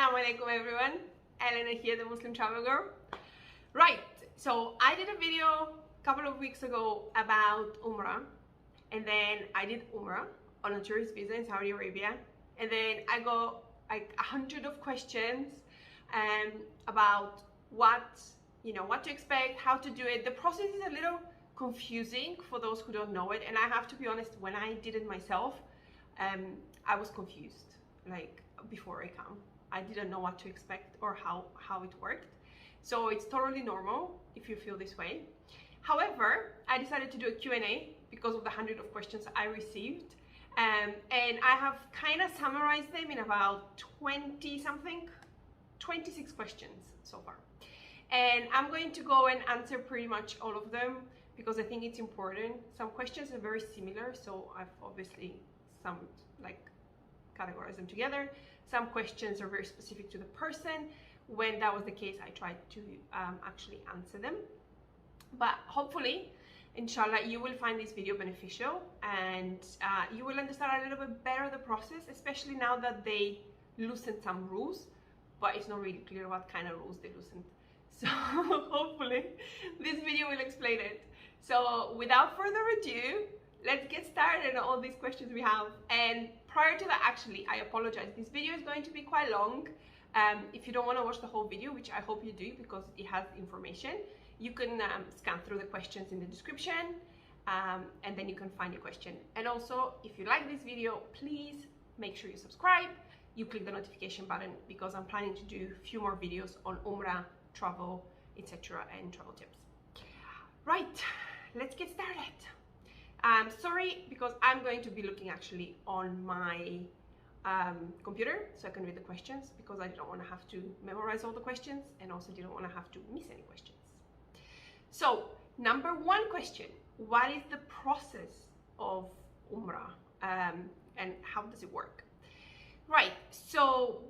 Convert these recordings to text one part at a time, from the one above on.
Assalamu alaikum everyone, Elena here, the Muslim travel girl. Right, so I did a video a couple of weeks ago about Umrah, and then I did Umrah on a tourist visa in Saudi Arabia, and then I got like 100 of questions about what to expect, how to do it. The process is a little confusing for those who don't know it, and I have to be honest, when I did it myself, I was confused. Like before I come, I didn't know what to expect or how it worked. So it's totally normal if you feel this way. However, I decided to do a Q&A because of the 100 of questions I received, and I have kind of summarized them in about 26 questions so far, and I'm going to go and answer pretty much all of them because I think it's important. Some questions are very similar, so I've obviously categorize them together. Some questions are very specific to the person. When that was the case, I tried to actually answer them. But hopefully, inshallah, you will find this video beneficial, and you will understand a little bit better the process, especially now that they loosened some rules, but it's not really clear what kind of rules they loosened. So hopefully this video will explain it. So without further ado, let's get started on all these questions we have. And prior to that, actually, I apologize. This video is going to be quite long. If you don't want to watch the whole video, which I hope you do because it has information, you can scan through the questions in the description, and then you can find your question. And also, if you like this video, please make sure you subscribe. You click the notification button because I'm planning to do a few more videos on Umrah, travel, etc. and travel tips. Right, let's get started. Sorry, because I'm going to be looking actually on my computer so I can read the questions, because I don't want to have to memorize all the questions and also didn't want to have to miss any questions. So, number one question: what is the process of Umrah and how does it work? Right, so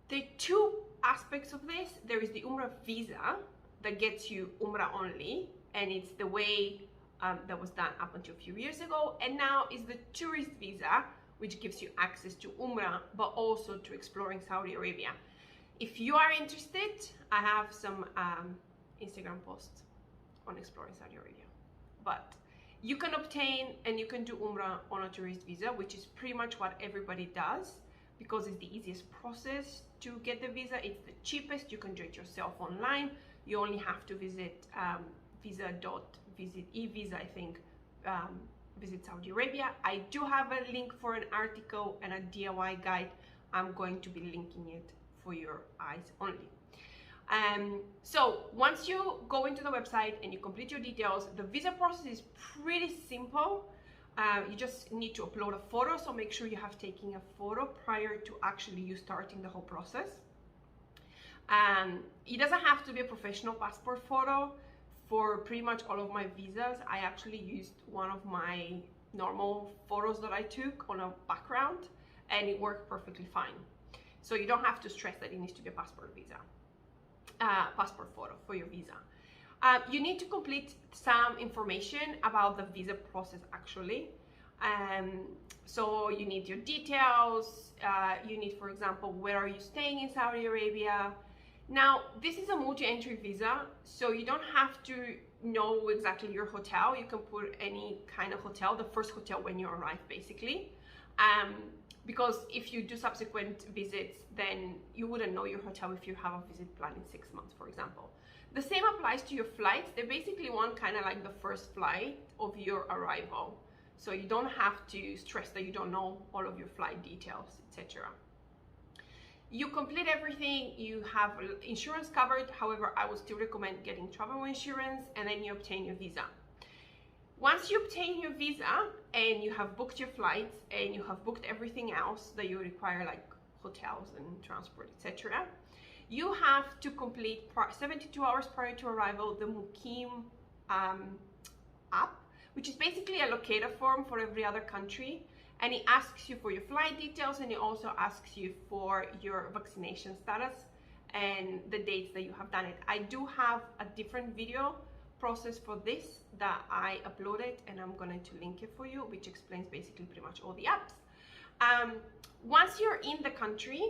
there are two aspects of this. There is the Umrah visa that gets you Umrah only, and it's the way that was done up until a few years ago, and now is the tourist visa, which gives you access to Umrah but also to exploring Saudi Arabia. If you are interested, I have some Instagram posts on exploring Saudi Arabia, but you can obtain and you can do Umrah on a tourist visa, which is pretty much what everybody does because it's the easiest process to get the visa. It's the cheapest. You can do it yourself online. You only have to visit visa.visit I think, visit Saudi Arabia. I do have a link for an article and a DIY guide. I'm going to be linking it for your eyes only. So once you go into the website and you complete your details, the visa process is pretty simple. You just need to upload a photo, so make sure you have taken a photo prior to actually you starting the whole process. It doesn't have to be a professional passport photo. For pretty much all of my visas, I actually used one of my normal photos that I took on a background, and it worked perfectly fine. So you don't have to stress that it needs to be a passport photo for your visa. You need to complete some information about the visa process actually. So you need your details. You need, for example, where are you staying in Saudi Arabia. Now, this is a multi-entry visa, so you don't have to know exactly your hotel. You can put any kind of hotel, the first hotel when you arrive, basically. Because if you do subsequent visits, then you wouldn't know your hotel if you have a visit planned in 6 months, for example. The same applies to your flights. They basically want kind of like the first flight of your arrival. So you don't have to stress that you don't know all of your flight details, etc. You complete everything, you have insurance covered. However, I would still recommend getting travel insurance, and then you obtain your visa. Once you obtain your visa and you have booked your flights and you have booked everything else that you require, like hotels and transport, etc., you have to complete 72 hours prior to arrival the Mukim app, which is basically a locator form for every other country. And it asks you for your flight details, and it also asks you for your vaccination status and the dates that you have done it. I do have a different video process for this that I uploaded, and I'm going to link it for you, which explains basically pretty much all the apps. Once you're in the country,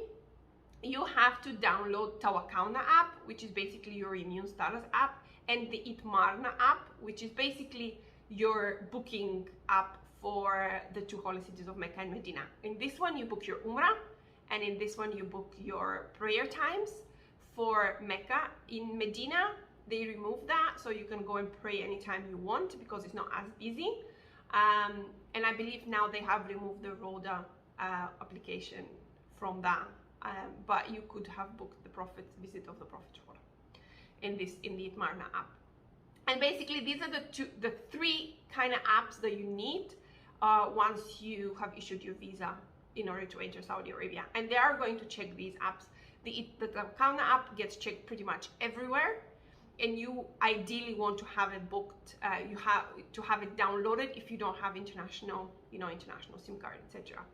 you have to download tawakalna app, which is basically your immune status app, and the Itmarna app, which is basically your booking app for the 2 holy cities of Mecca and Medina. In this one, you book your Umrah, and in this one, you book your prayer times for Mecca. In Medina, they removed that, so you can go and pray anytime you want because it's not as busy. And I believe now they have removed the Rhoda application from that. But you could have booked the Prophet's visit of the Prophet in the Itmarna app. And basically, these are the 3 kind of apps that you need once you have issued your visa in order to enter Saudi Arabia. And they are going to check these apps. The tawakalna app gets checked pretty much everywhere, and you ideally want to have it booked. You have to have it downloaded if you don't have international SIM card, etc.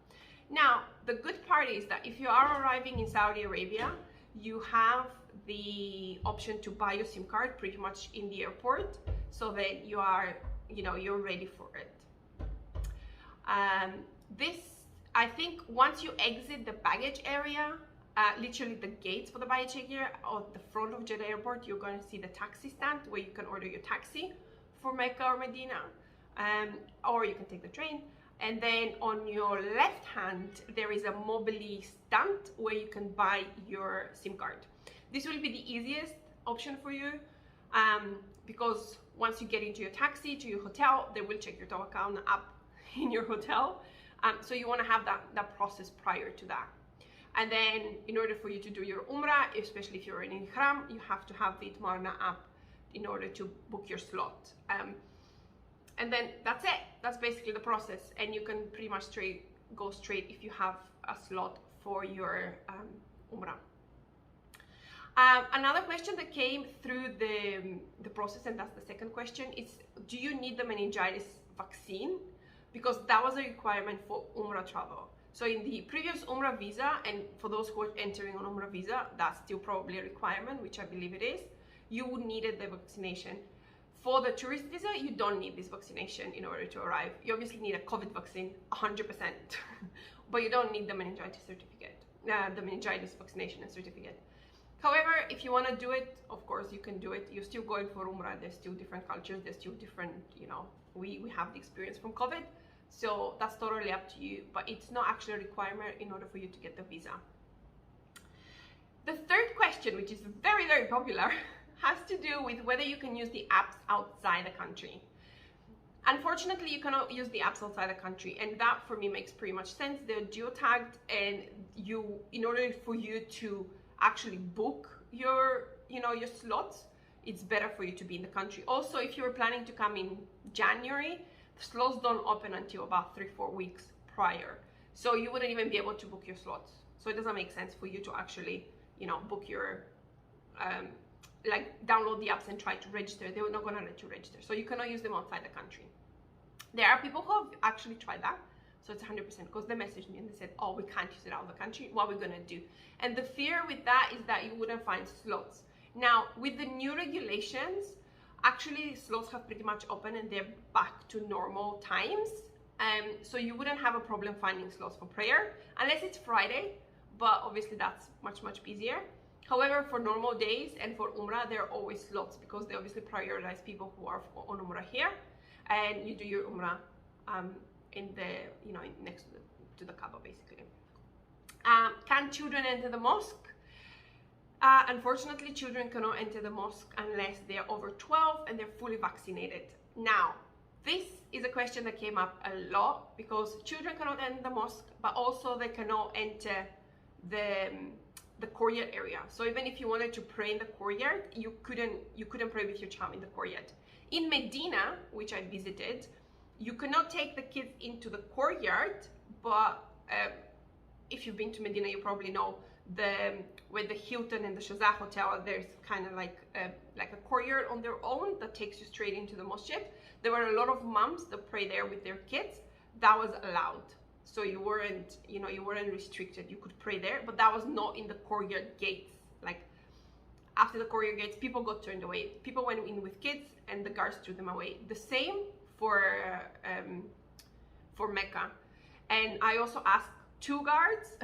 Now, the good part is that if you are arriving in Saudi Arabia, you have the option to buy your SIM card pretty much in the airport, so that you are, you're ready for it. I think once you exit the baggage area, literally the gates for the baggage area or the front of Jeddah Airport, you're going to see the taxi stand where you can order your taxi for Mecca or Medina, or you can take the train. And then on your left hand, there is a mobile stand where you can buy your SIM card. This will be the easiest option for you, because once you get into your taxi to your hotel, they will check your tawakalna app in your hotel. So you want to have that process prior to that. And then in order for you to do your Umrah, especially if you're in Ihram, you have to have the Itmarna app in order to book your slot. And then that's it. That's basically the process. And you can pretty much go straight if you have a slot for your Umrah. Another question that came through the process, and that's the second question, is do you need the meningitis vaccine? Because that was a requirement for Umrah travel. So in the previous Umrah visa, and for those who are entering on Umrah visa, that's still probably a requirement, which I believe it is, you would needed the vaccination. For the tourist visa, you don't need this vaccination in order to arrive. You obviously need a COVID vaccine, 100%, but you don't need the meningitis certificate, the meningitis vaccination and certificate. However, if you want to do it, of course you can do it. You're still going for Umrah. There's still different cultures. There's still different, we have the experience from COVID. So that's totally up to you, but it's not actually a requirement in order for you to get the visa. The third question, which is very, very popular, has to do with whether you can use the apps outside the country. Unfortunately, you cannot use the apps outside the country, and that for me makes pretty much sense. They're geotagged, and in order for you to actually book your slots, it's better for you to be in the country. Also, if you were planning to come in January, slots don't open until about 3-4 weeks prior, so you wouldn't even be able to book your slots. So it doesn't make sense for you to actually book your download the apps and try to register. They're not going to let you register, so you cannot use them outside the country. There are people who have actually tried that, so it's 100%, because they messaged me and they said, oh, we can't use it out of the country, what are we going to do? And the fear with that is that you wouldn't find slots. Now, with the new regulations, actually slots have pretty much opened and they're back to normal times, so you wouldn't have a problem finding slots for prayer unless it's Friday, but obviously that's much busier. However, for normal days and for Umrah, there are always slots because they obviously prioritize people who are on Umrah here, and you do your Umrah in the next to the Kaaba basically. Can children enter the mosque? Unfortunately, children cannot enter the mosque unless they're over 12 and they're fully vaccinated. Now, this is a question that came up a lot because children cannot enter the mosque, but also they cannot enter the courtyard area. So even if you wanted to pray in the courtyard, you couldn't pray with your child in the courtyard. In Medina, which I visited, you cannot take the kids into the courtyard, but if you've been to Medina, you probably know where the Hilton and the Shazah Hotel, there's kind of like a courtyard on their own that takes you straight into the masjid. There were a lot of moms that pray there with their kids. That was allowed. So you weren't restricted. You could pray there, but that was not in the courtyard gates. Like after the courtyard gates, people got turned away. People went in with kids and the guards threw them away. The same for Mecca. And I also asked 2 guards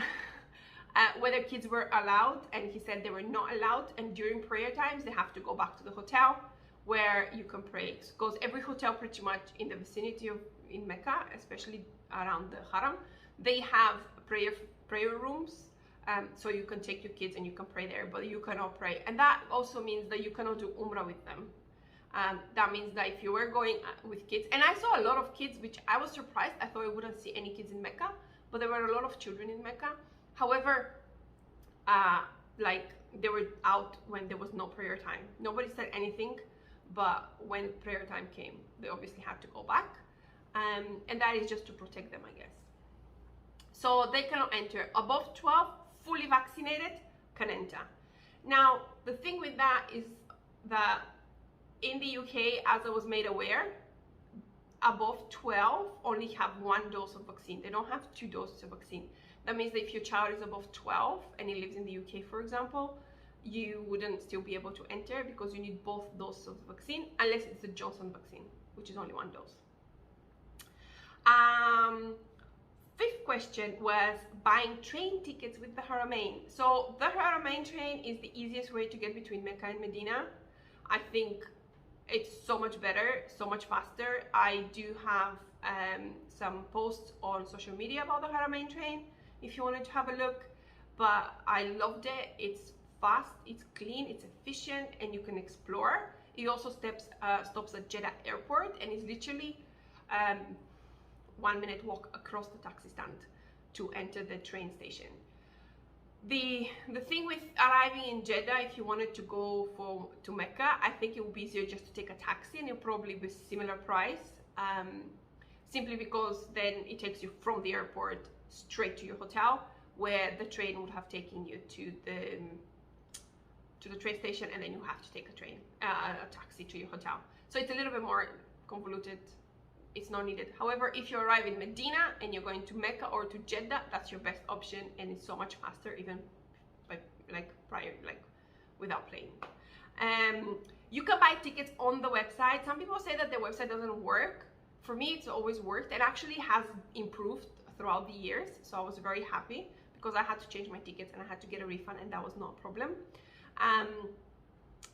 whether kids were allowed, and he said they were not allowed, and during prayer times they have to go back to the hotel where you can pray, because every hotel pretty much in the vicinity of in Mecca, especially around the Haram, they have prayer rooms, so you can take your kids and you can pray there, but you cannot pray. And that also means that you cannot do Umrah with them. That means that if you were going with kids, and I saw a lot of kids, which I was surprised, I thought I wouldn't see any kids in Mecca, but there were a lot of children in Mecca. However, like they were out when there was no prayer time. Nobody said anything, but when prayer time came, they obviously had to go back, and that is just to protect them, I guess. So they cannot enter. Above 12, fully vaccinated, can enter. Now, the thing with that is that in the UK, as I was made aware, above 12 only have 1 dose of vaccine. They don't have 2 doses of vaccine. That means that if your child is above 12 and he lives in the UK, for example, you wouldn't still be able to enter because you need both doses of vaccine, unless it's the Johnson vaccine, which is only 1 dose. 5th question was buying train tickets with the Haramain. So the Haramain train is the easiest way to get between Mecca and Medina. I think it's so much better, so much faster. I do have some posts on social media about the Haramain train if you wanted to have a look, but I loved it. It's fast, it's clean, it's efficient, and you can explore. It also stops at Jeddah airport, and it's literally 1 minute walk across the taxi stand to enter the train station. The thing with arriving in Jeddah, if you wanted to go to Mecca, I think it would be easier just to take a taxi, and it'll probably be similar price, simply because then it takes you from the airport straight to your hotel, where the train would have taken you to the train station, and then you have to take a taxi to your hotel. So it's a little bit more convoluted. It's not needed. However, if you arrive in Medina and you're going to Mecca or to Jeddah, that's your best option, and it's so much faster, even without plane. You can buy tickets on the website. Some people say that the website doesn't work. For me, it's always worked. It actually has improved throughout the years, so I was very happy because I had to change my tickets and I had to get a refund, and that was not a problem.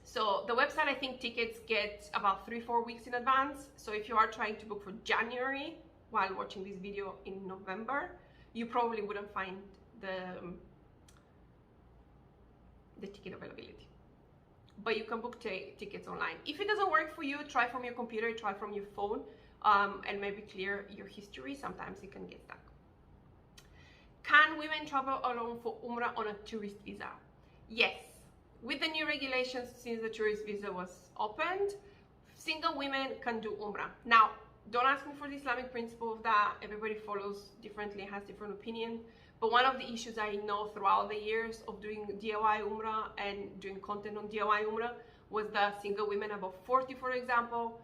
So the website, I think tickets get about 3-4 weeks in advance. So if you are trying to book for January while watching this video in November, you probably wouldn't find the ticket availability. But you can book tickets online. If it doesn't work for you, try from your computer, try from your phone, and maybe clear your history. Sometimes it can get stuck. Can women travel alone for Umrah on a tourist visa? Yes. With the new regulations, since the tourist visa was opened, single women can do Umrah. Now, don't ask me for the Islamic principle of that. Everybody follows differently, has different opinion. But one of the issues I know throughout the years of doing DIY Umrah and doing content on DIY Umrah was that single women above 40, for example,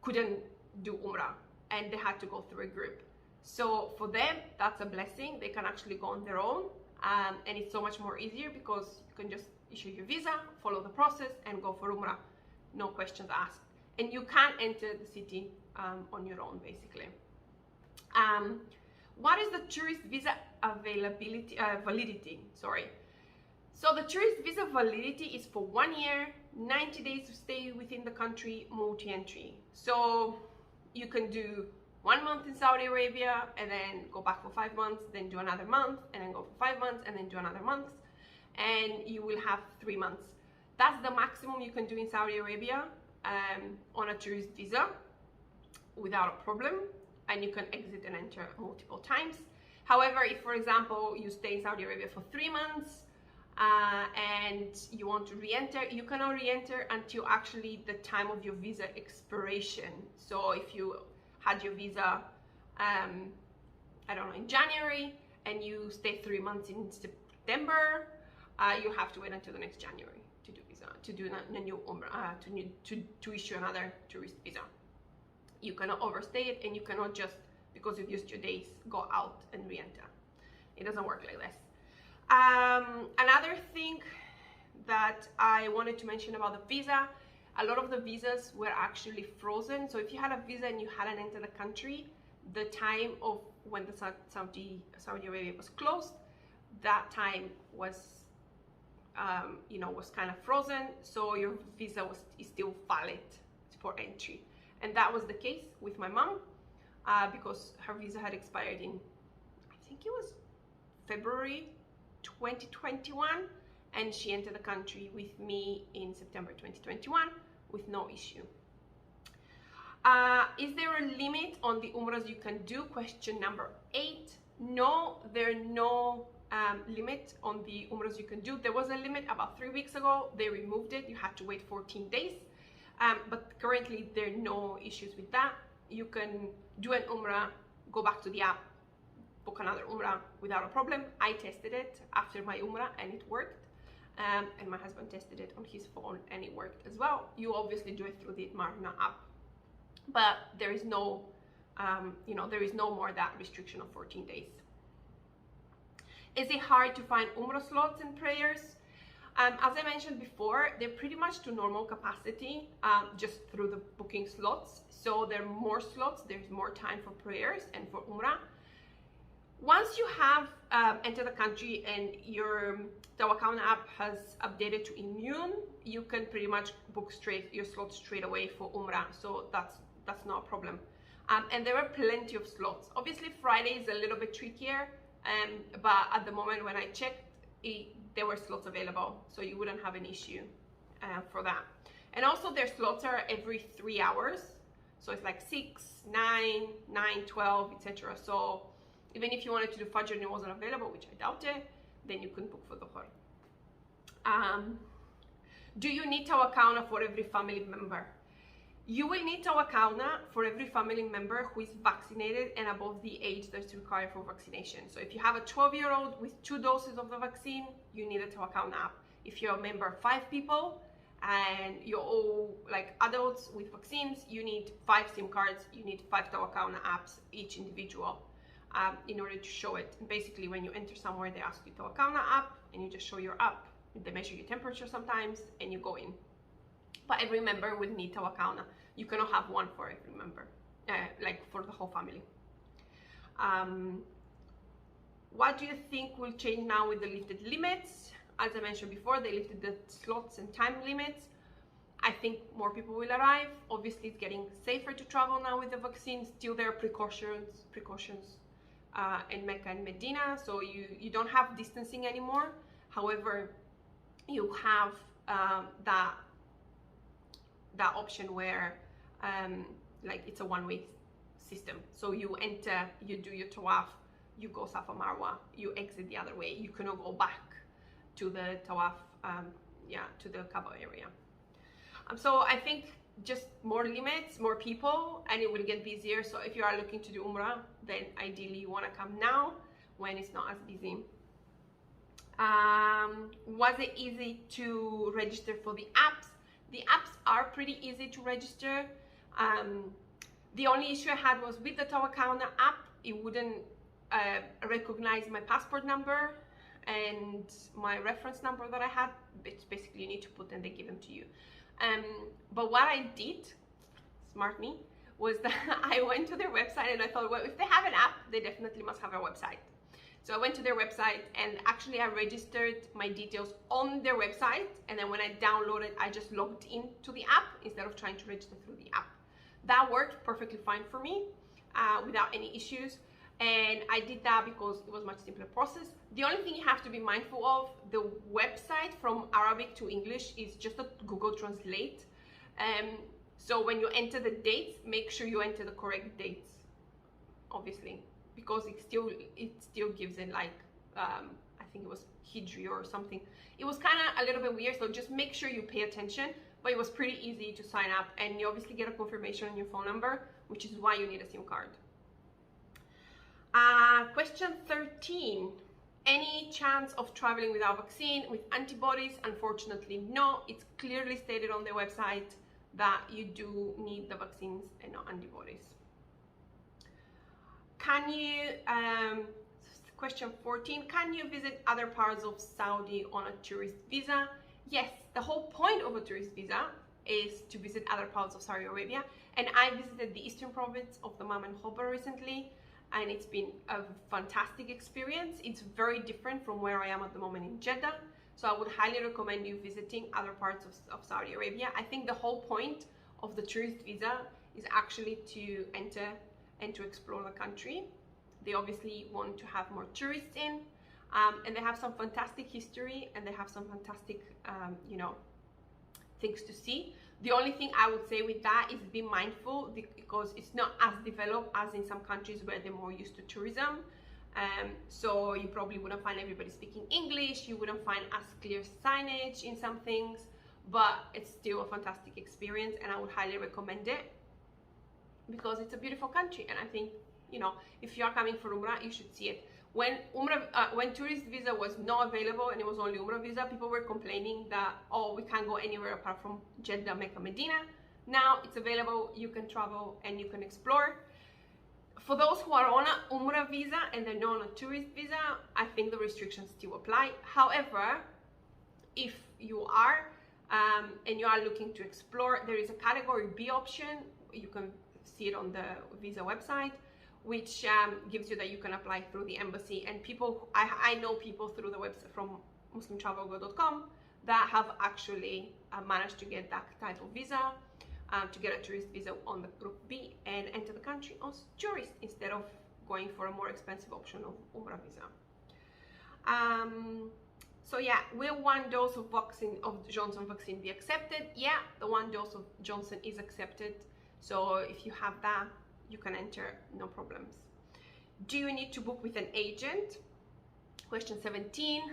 couldn't do Umrah, and they had to go through a group. So for them, that's a blessing. They can actually go on their own, and it's so much more easier because you can just issue your visa, follow the process, and go for Umrah. No questions asked. And you can enter the city on your own, basically. What is the tourist visa validity? Sorry. So the tourist visa validity is for 1 year, 90 days to stay within the country, multi-entry. So you can do 1 month in Saudi Arabia and then go back for 5 months, then do another month, and then go for 5 months, and then do another month, and you will have 3 months. That's the maximum you can do in Saudi Arabia on a tourist visa without a problem, and you can exit and enter multiple times. However, if, for example, you stay in Saudi Arabia for 3 months and you want to re-enter, you cannot re-enter until actually the time of your visa expiration. So if you had your visa, I don't know, in January, and you stay 3 months in September, you have to wait until the next January to do visa, to do a new Umrah, to issue another tourist visa. You cannot overstay it, and you cannot just, because you've used your days, go out and re-enter. It doesn't work like this. Another thing that I wanted to mention about the visa, a lot of the visas were actually frozen. So if you had a visa and you hadn't entered the country, the time of when the Saudi Arabia was closed, that time was, you know, was kind of frozen, so your visa is still valid for entry. And that was the case with my mom, because her visa had expired in, I think it was February 2021, and she entered the country with me in September 2021 with no issue. Is there a limit on the Umrahs you can do? Question number 8. No, there are no limit on the Umrahs you can do. There was a limit about 3 weeks ago. They removed it. You had to wait 14 days. But currently there are no issues with that. You can do an Umrah, go back to the app, book another Umrah without a problem. I tested it after my Umrah and it worked. And my husband tested it on his phone and it worked as well. You obviously do it through the Marna app, but there is no, you know, there is no more that restriction of 14 days. Is it hard to find Umrah slots and prayers? As I mentioned before, they're pretty much to normal capacity, just through the booking slots. So there are more slots, there's more time for prayers and for Umrah. Once you have entered the country and your tawakalna app has updated to immune, you can pretty much book your slots straight away for Umrah. So that's not a problem. And there are plenty of slots. Obviously, Friday is a little bit trickier, but at the moment when I checked, there were slots available, so you wouldn't have an issue for that. And also their slots are every 3 hours, so it's like 6, 9, 9, 12, etc. So even if you wanted to do Fajr and it wasn't available, which I doubt it, then you can book for Dhuhr. Do you need tawakalna for every family member? You will need tawakalna for every family member who is vaccinated and above the age that's required for vaccination. So if you have a 12-year-old with 2 doses of the vaccine, you need a tawakalna app. If you're a member of 5 people and you're all like adults with vaccines, you need 5 SIM cards, you need 5 tawakalna apps, each individual, in order to show it. And basically, when you enter somewhere, they ask you tawakalna app, and you just show your app. They measure your temperature sometimes, and you go in. But every member will need tawakalna. You cannot have one for every member, like for the whole family. What do you think will change now with the lifted limits? As I mentioned before, they lifted the slots and time limits. I think more people will arrive. Obviously, it's getting safer to travel now with the vaccine. Still, there are precautions in Mecca and Medina, so you don't have distancing anymore. However, you have that option where like it's a one-way system. So you enter, you do your tawaf, you go Safa Marwa, you exit the other way. You cannot go back to the tawaf, to the Kaaba area. So I think just more limits, more people, and it will get busier. So if you are looking to do Umrah, then ideally you want to come now when it's not as busy. Was it easy to register for the apps? The apps are pretty easy to register. The only issue I had was with the tawakalna app, it wouldn't recognize my passport number and my reference number that I had. Basically, you need to put and they give them to you. But what I did, smart me, was that I went to their website and I thought, well, if they have an app, they definitely must have a website. So I went to their website and actually I registered my details on their website, and then when I downloaded, I just logged into the app instead of trying to register through the app. That worked perfectly fine for me without any issues, and I did that because it was a much simpler process. The only thing you have to be mindful of, the website from Arabic to English is just a Google Translate. So when you enter the dates, make sure you enter the correct dates, obviously, because it still gives it like, I think it was Hijri or something. It was kind of a little bit weird, so just make sure you pay attention. But it was pretty easy to sign up, and you obviously get a confirmation on your phone number, which is why you need a SIM card. Question 13. Any chance of traveling without vaccine with antibodies? Unfortunately, no. It's clearly stated on their website that you do need the vaccines and not antibodies. Can you, question 14, can you visit other parts of Saudi on a tourist visa? Yes, the whole point of a tourist visa is to visit other parts of Saudi Arabia. And I visited the eastern province of the Dammam and Khobar recently. and it's been a fantastic experience. It's very different from where I am at the moment in Jeddah, so I would highly recommend you visiting other parts of Saudi Arabia. I think the whole point of the tourist visa is actually to enter and to explore the country. They obviously want to have more tourists in, and they have some fantastic history, and they have some fantastic you know, things to see. The only thing I would say with that is be mindful, because it's not as developed as in some countries where they're more used to tourism. So you probably wouldn't find everybody speaking English, you wouldn't find as clear signage in some things, but it's still a fantastic experience, and I would highly recommend it because it's a beautiful country. And I think, you know, if you are coming for Umrah, you should see it. When when tourist visa was not available and it was only Umrah visa, people were complaining that, oh, we can't go anywhere apart from Jeddah, Mecca, Medina. Now it's available, you can travel and you can explore. For those who are on an Umrah visa and they're not on a tourist visa, I think the restrictions still apply. However, if you are and you are looking to explore, there is a category B option. You can see it on the visa website, which gives you that you can apply through the embassy. And people, I know people through the website from MuslimTravelGirl.com that have actually managed to get that type of visa, to get a tourist visa on the group B and enter the country as tourist instead of going for a more expensive option of Umrah visa. So yeah, will 1 dose of vaccine, of Johnson vaccine, be accepted? Yeah, the 1 dose of Johnson is accepted. So if you have that, you can enter, no problems. Do you need to book with an agent? Question 17.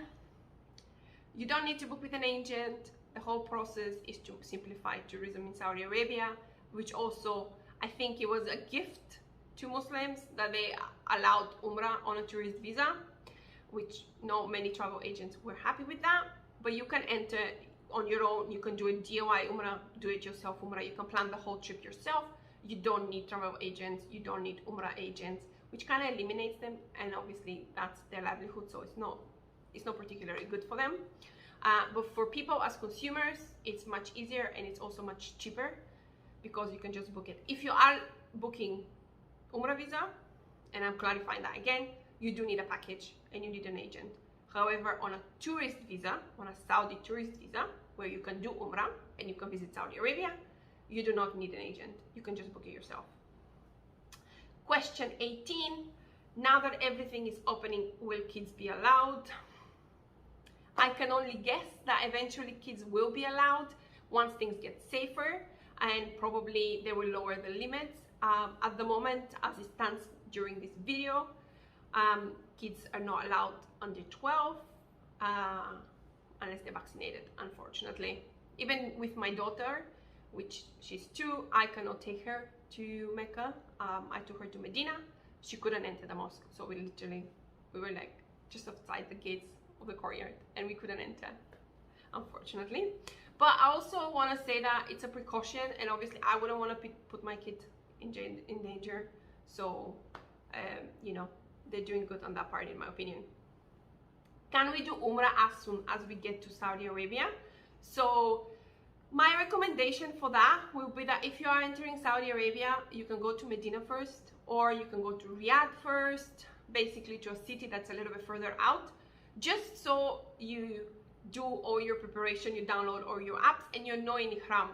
You don't need to book with an agent. The whole process is to simplify tourism in Saudi Arabia, which also, I think it was a gift to Muslims that they allowed Umrah on a tourist visa, which not many travel agents were happy with that. But you can enter on your own. You can do a DIY Umrah, do it yourself Umrah. You can plan the whole trip yourself. You don't need travel agents, you don't need Umrah agents, which kind of eliminates them, and obviously that's their livelihood, so it's not particularly good for them. But for people as consumers, it's much easier, and it's also much cheaper because you can just book it. If you are booking Umrah visa, and I'm clarifying that again, you do need a package and you need an agent. However, on a tourist visa, on a Saudi tourist visa, where you can do Umrah and you can visit Saudi Arabia, you do not need an agent. You can just book it yourself. Question 18. Now that everything is opening, will kids be allowed? I can only guess that eventually kids will be allowed once things get safer, and probably they will lower the limits. At the moment, as it stands during this video, kids are not allowed under 12 unless they're vaccinated, unfortunately. Even with my daughter, which she's 2, I cannot take her to Mecca. I took her to Medina. She couldn't enter the mosque, so we were like just outside the gates of the courtyard and we couldn't enter, unfortunately. But I also want to say that it's a precaution, and obviously I wouldn't want to put my kid in danger, so you know, they're doing good on that part in my opinion. Can we do Umrah as soon as we get to Saudi Arabia? So my recommendation for that will be that if you are entering Saudi Arabia, you can go to Medina first, or you can go to Riyadh first, basically to a city that's a little bit further out, just so you do all your preparation, you download all your apps, and you're not in Ihram.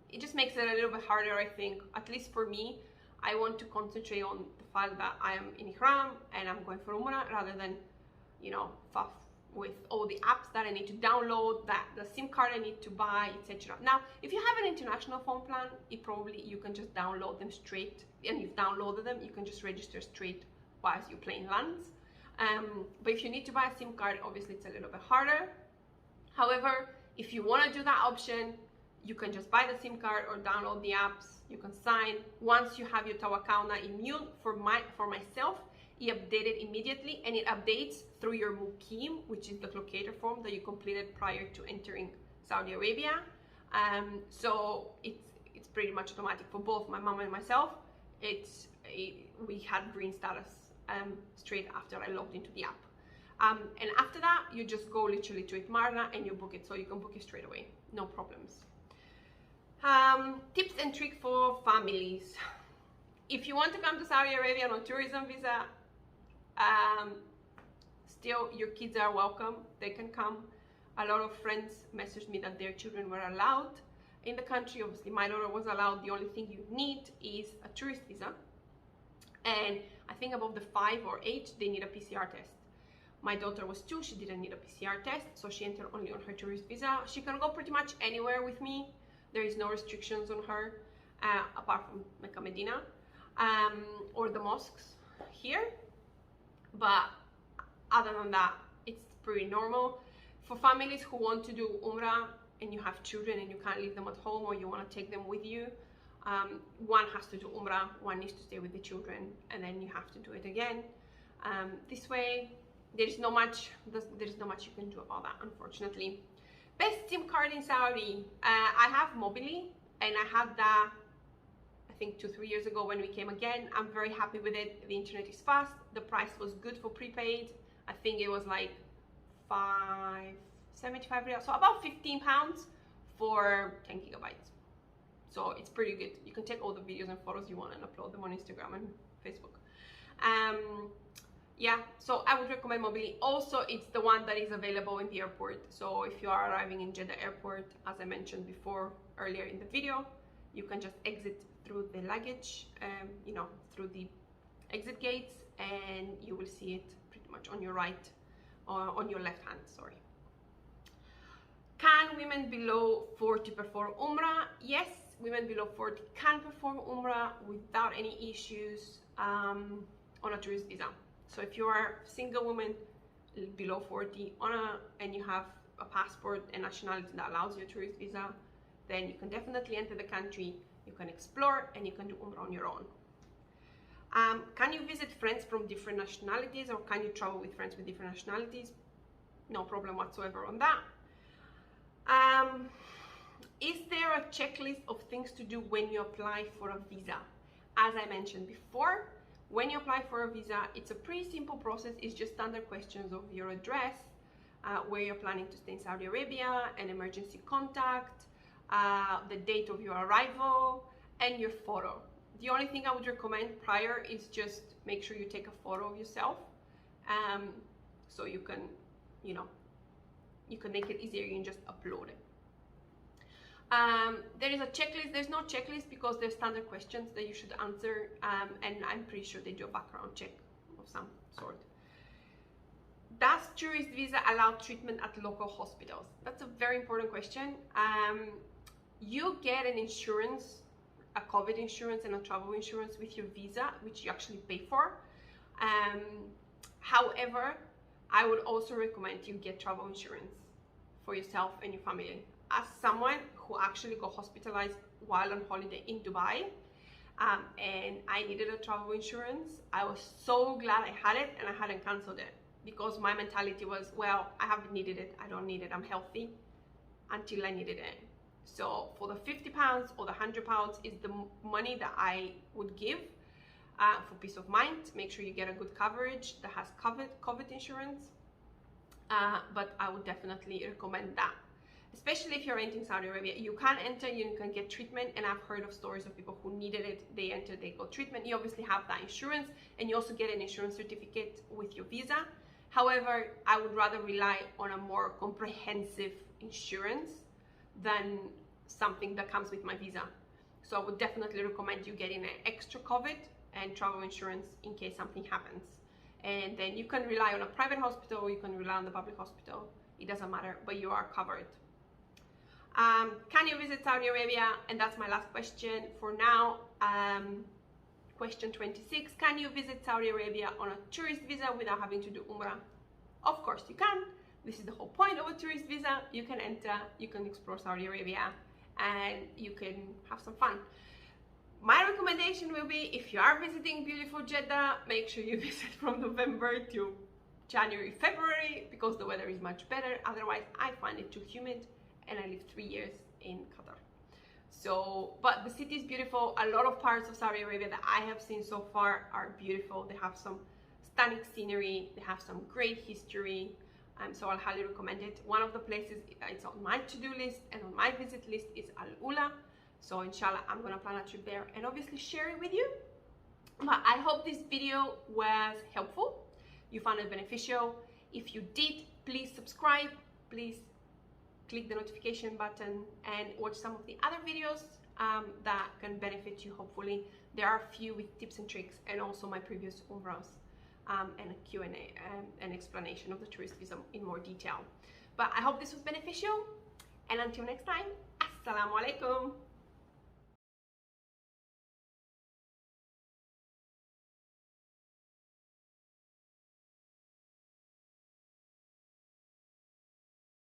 It just makes it a little bit harder, I think, at least for me. I want to concentrate on the fact that I am in Ihram and I'm going for Umrah, rather than, you know, faff with all the apps that I need to download, that the SIM card I need to buy, etc. Now, if you have an international phone plan, you can just download them straight, and you've downloaded them, you can just register straight whilst your plane lands. But if you need to buy a SIM card, obviously it's a little bit harder. However, if you want to do that option, you can just buy the SIM card or download the apps. You can sign. Once you have your tawakalna immune, for myself, it updated immediately, and it updates through your mukim, which is the locator form that you completed prior to entering Saudi Arabia. So it's pretty much automatic for both my mom and myself. We had green status straight after I logged into the app. And after that, you just go literally to Itmarna and you book it, so you can book it straight away, no problems. Tips and tricks for families. If you want to come to Saudi Arabia on a tourism visa, still your kids are welcome. They can come. A lot of friends messaged me that their children were allowed in the country. Obviously my daughter was allowed. The only thing you need is a tourist visa, and I think above the 5 or 8 they need a PCR test. My daughter was 2, she didn't need a PCR test, so she entered only on her tourist visa. She can go pretty much anywhere with me. There is no restrictions on her, apart from Mecca, Medina, or the mosques here. But other than that, it's pretty normal. For families who want to do Umrah and you have children and you can't leave them at home, or you want to take them with you, one has to do Umrah, one needs to stay with the children, and then you have to do it again. This way, there's not much you can do about that, unfortunately. Best SIM card in Saudi. I have Mobily, and I had that I think 2-3 years ago when we came again. I'm very happy with it. The internet is fast. The price was good for prepaid. I think it was like 75 riyals, so about £15 for 10 gigabytes. So it's pretty good. You can take all the videos and photos you want and upload them on Instagram and Facebook. Yeah, so I would recommend Mobily. Also, it's the one that is available in the airport. So if you are arriving in Jeddah airport, as I mentioned before earlier in the video, you can just exit through the luggage, you know, through the exit gates, and you will see it pretty much on your right, or on your left hand, sorry. Can women below 40 perform Umrah? Yes, women below 40 can perform Umrah without any issues on a tourist visa. So if you are a single woman below 40 and you have a passport and nationality that allows you a tourist visa, then you can definitely enter the country, you can explore, and you can do Umrah on your own. Can you visit friends from different nationalities, or can you travel with friends with different nationalities? No problem whatsoever on that. Is there a checklist of things to do when you apply for a visa? As I mentioned before, when you apply for a visa, it's a pretty simple process. It's just standard questions of your address, where you're planning to stay in Saudi Arabia, an emergency contact, the date of your arrival, and your photo. The only thing I would recommend prior is just make sure you take a photo of yourself, so you can, you know, you can make it easier. You can just upload it. There is a checklist. There's no checklist because there's standard questions that you should answer, and I'm pretty sure they do a background check of some sort. Does tourist visa allow treatment at local hospitals? That's a very important question. You get an insurance, a COVID insurance and a travel insurance with your visa, which you actually pay for. However, I would also recommend you get travel insurance for yourself and your family. As someone who actually got hospitalized while on holiday in Dubai, and I needed a travel insurance, I was so glad I had it and I hadn't cancelled it, because my mentality was, well, I haven't needed it, I don't need it, I'm healthy, until I needed it. So for the £50 or the £100 is the money that I would give for peace of mind. Make sure you get a good coverage that has COVID insurance, but I would definitely recommend that. Especially if you're entering Saudi Arabia, you can enter, you can get treatment, and I've heard of stories of people who needed it, they entered, they got treatment. You obviously have that insurance, and you also get an insurance certificate with your visa. However, I would rather rely on a more comprehensive insurance than something that comes with my visa. So I would definitely recommend you getting an extra COVID and travel insurance in case something happens. And then you can rely on a private hospital, you can rely on the public hospital, it doesn't matter, but you are covered. Can you visit Saudi Arabia? And that's my last question for now. Question 26, can you visit Saudi Arabia on a tourist visa without having to do Umrah? Of course you can. This is the whole point of a tourist visa. You can enter, you can explore Saudi Arabia, and you can have some fun. My recommendation will be, if you are visiting beautiful Jeddah, make sure you visit from November to January, February, because the weather is much better. Otherwise, I find it too humid, and I lived 3 years in Qatar. So, but the city is beautiful. A lot of parts of Saudi Arabia that I have seen so far are beautiful. They have some stunning scenery, they have some great history, so I'll highly recommend it. One of the places it's on my to-do list and on my visit list is Al Ula. So inshallah, I'm gonna plan a trip there and obviously share it with you. But I hope this video was helpful. You found it beneficial. If you did, please subscribe. Please click the notification button and watch some of the other videos that can benefit you, hopefully. There are a few with tips and tricks, and also my previous Umrahs and a Q&A and explanation of the tourist visa in more detail. But I hope this was beneficial, and until next time, Assalamu alaikum.